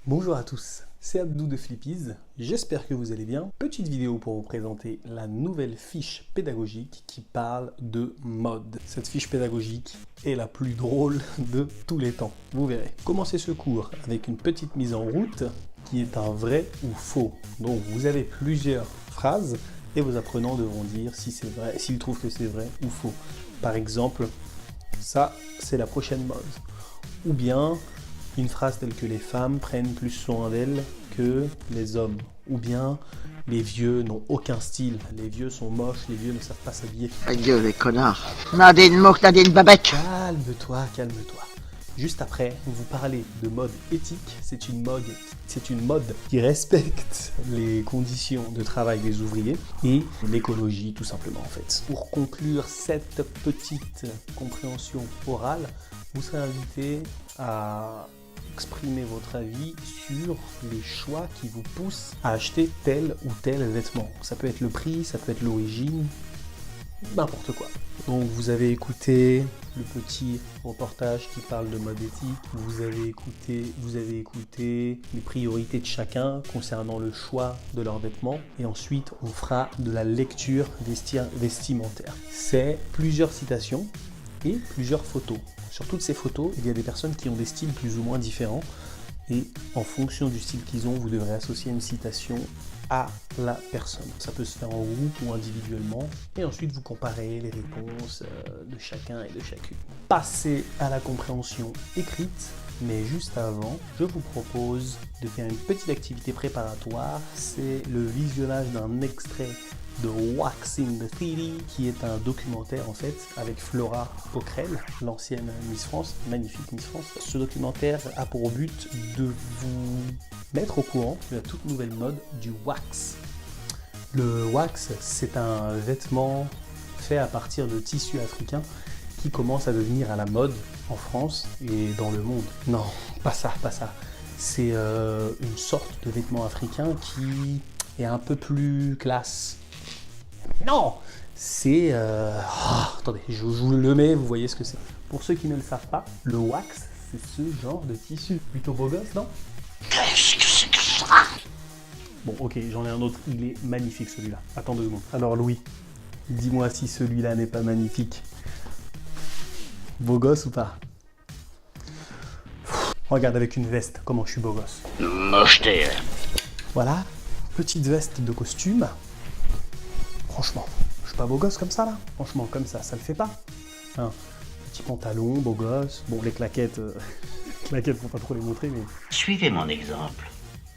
Bonjour à tous, c'est Abdou de Flippies, j'espère que vous allez bien. Petite vidéo pour vous présenter la nouvelle fiche pédagogique qui parle de mode. Cette fiche pédagogique est la plus drôle de tous les temps, vous verrez. Commencez ce cours avec une petite mise en route qui est un vrai ou faux. Donc vous avez plusieurs phrases et vos apprenants devront dire si c'est vrai, s'ils trouvent que c'est vrai ou faux. Par exemple, ça c'est la prochaine mode. Ou bien une phrase telle que les femmes prennent plus soin d'elles que les hommes. Ou bien les vieux n'ont aucun style, les vieux sont moches, les vieux ne savent pas s'habiller. Adieu les connards. Nadine Mouk, Nadine Babek. Calme-toi, calme-toi. Juste après, vous parlez de mode éthique. C'est une mode qui respecte les conditions de travail des ouvriers et l'écologie tout simplement en fait. Pour conclure cette petite compréhension orale, vous serez invité à exprimer votre avis sur les choix qui vous poussent à acheter tel ou tel vêtement. Ça peut être le prix, ça peut être l'origine, n'importe quoi. Donc vous avez écouté le petit reportage qui parle de mode éthique, vous avez écouté les priorités de chacun concernant le choix de leurs vêtements et ensuite on fera de la lecture vestimentaire. C'est plusieurs citations et plusieurs photos. Sur toutes ces photos, il y a des personnes qui ont des styles plus ou moins différents et en fonction du style qu'ils ont, vous devrez associer une citation à la personne. Ça peut se faire en groupe ou individuellement et ensuite vous comparez les réponses de chacun et de chacune. Passez à la compréhension écrite, mais juste avant, je vous propose de faire une petite activité préparatoire. C'est le visionnage d'un extrait de Wax in the City, qui est un documentaire en fait avec Flora Pocrel, l'ancienne Miss France, magnifique Miss France. Ce documentaire a pour but de vous mettre au courant de la toute nouvelle mode du wax. Le wax, c'est un vêtement fait à partir de tissus africains qui commence à devenir à la mode en France et dans le monde. Non, pas ça. C'est une sorte de vêtement africain qui est un peu plus classe. Non, c'est... attendez, je vous le mets, vous voyez ce que c'est. Pour ceux qui ne le savent pas, le wax, c'est ce genre de tissu. Plutôt beau gosse, non? Qu'est-ce que c'est que ça? Bon, ok, j'en ai un autre, il est magnifique celui-là. Attends 2 secondes. Alors Louis, dis-moi si celui-là n'est pas magnifique. Beau gosse ou pas? Regarde avec une veste, comment je suis beau gosse. Mocheté. Voilà, petite veste de costume. Franchement, je suis pas beau gosse comme ça là. Franchement, comme ça le fait pas. Hein, petit pantalon, beau gosse. Bon, les claquettes, faut pas trop les montrer, mais... Suivez mon exemple.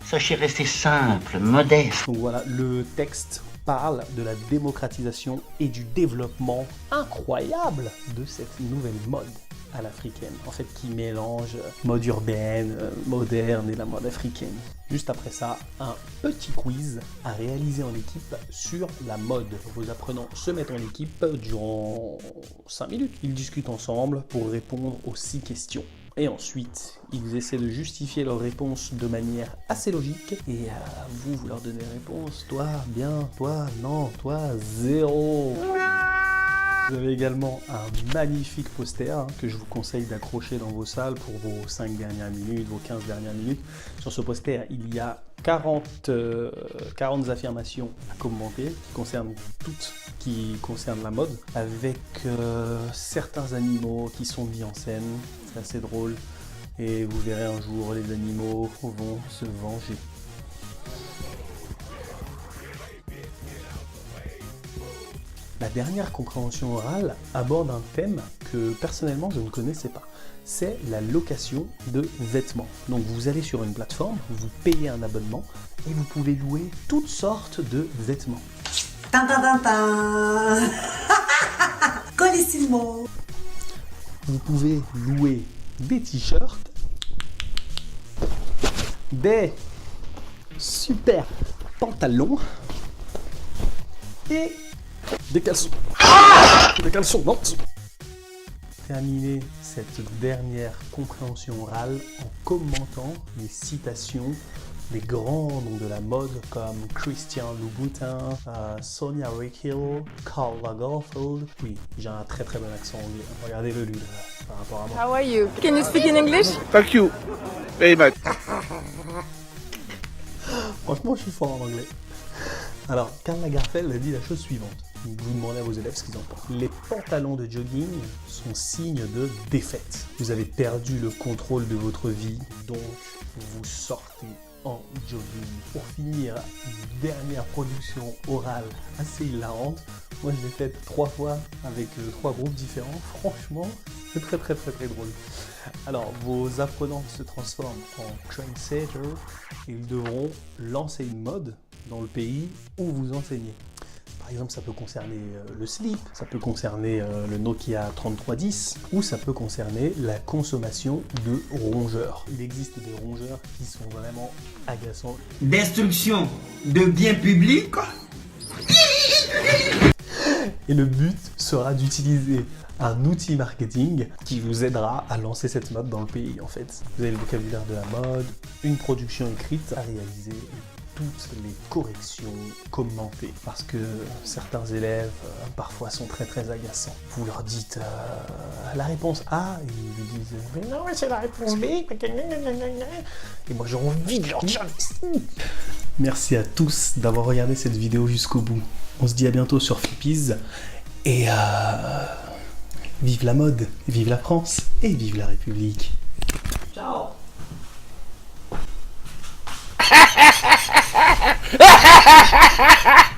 Sachez rester simple, modeste. Donc voilà, le texte parle de la démocratisation et du développement incroyable de cette nouvelle mode à l'africaine, en fait qui mélange mode urbaine, moderne et la mode africaine. Juste après ça, un petit quiz à réaliser en équipe sur la mode. Vos apprenants se mettent en équipe durant 5 minutes. Ils discutent ensemble pour répondre aux 6 questions. Et ensuite, ils essaient de justifier leurs réponses de manière assez logique. Et vous leur donnez les réponses. Toi, bien. Toi, non. Toi, 0. Vous avez également un magnifique poster que je vous conseille d'accrocher dans vos salles pour vos 5 dernières minutes, vos 15 dernières minutes. Sur ce poster, il y a 40 affirmations à commenter qui concernent la mode, avec certains animaux qui sont mis en scène. C'est assez drôle et vous verrez un jour les animaux vont se venger. La dernière compréhension orale aborde un thème que personnellement je ne connaissais pas. C'est la location de vêtements. Donc vous allez sur une plateforme, vous payez un abonnement et vous pouvez louer toutes sortes de vêtements. Colissimo. Vous pouvez louer des t-shirts, des super pantalons et des caleçons. Des caleçons, non. Terminer cette dernière compréhension orale en commentant les citations des grands noms de la mode comme Christian Louboutin, Sonia Rykiel, Karl Lagerfeld. Oui, j'ai un très bon accent anglais. Regardez-le lui par rapport à moi. How are you? Can you speak in English? Thank you very much. Franchement, je suis fort en anglais. Alors, Karl Lagerfeld a dit la chose suivante. Vous demandez à vos élèves ce qu'ils en pensent. Les pantalons de jogging sont signes de défaite. Vous avez perdu le contrôle de votre vie, donc vous sortez en jogging. Pour finir, une dernière production orale assez hilarante. Moi, je l'ai faite 3 fois avec 3 groupes différents. Franchement, c'est très drôle. Alors, vos apprenants se transforment en trendsetters et ils devront lancer une mode dans le pays où vous enseignez. Par exemple, ça peut concerner le slip, ça peut concerner le Nokia 3310 ou ça peut concerner la consommation de rongeurs. Il existe des rongeurs qui sont vraiment agaçants. Destruction de biens publics. Et le but sera d'utiliser un outil marketing qui vous aidera à lancer cette mode dans le pays en fait. Vous avez le vocabulaire de la mode, une production écrite à réaliser, toutes les corrections commentées parce que certains élèves parfois sont très agaçants. Vous leur dites la réponse A et ils lui disent mais non c'est la réponse B et moi j'ai envie de leur dire merci à tous d'avoir regardé cette vidéo jusqu'au bout. On se dit à bientôt sur Flippies et vive la mode, vive la France et vive la République. Ciao. Ha ha ha ha ha!